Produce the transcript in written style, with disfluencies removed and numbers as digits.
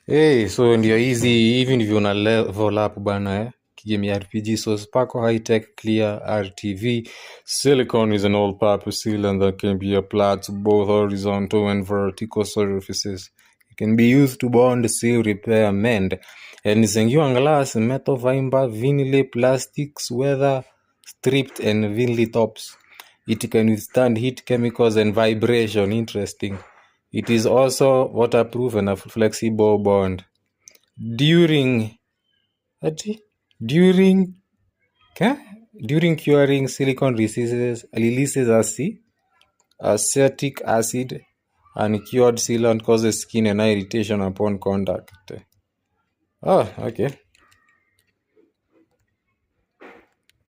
Hey, so ndio hizi hivi ndivyo una level up bana game ya RPG. So Sparko High Tech Clear RTV silicone is an all-purpose sealant that can be applied to both horizontal and vertical surfaces. It can be used to bond, seal, repair, mend, and isengiwa glass, metal fiber, vinyl, plastics, weather stripped, and vinyl tops. It can withstand heat, chemicals, and vibration. Interesting. It is also waterproof and a flexible bond. During curing, silicone releases acetic acid, and cured sealant causes skin and eye irritation upon contact. Oh, okay.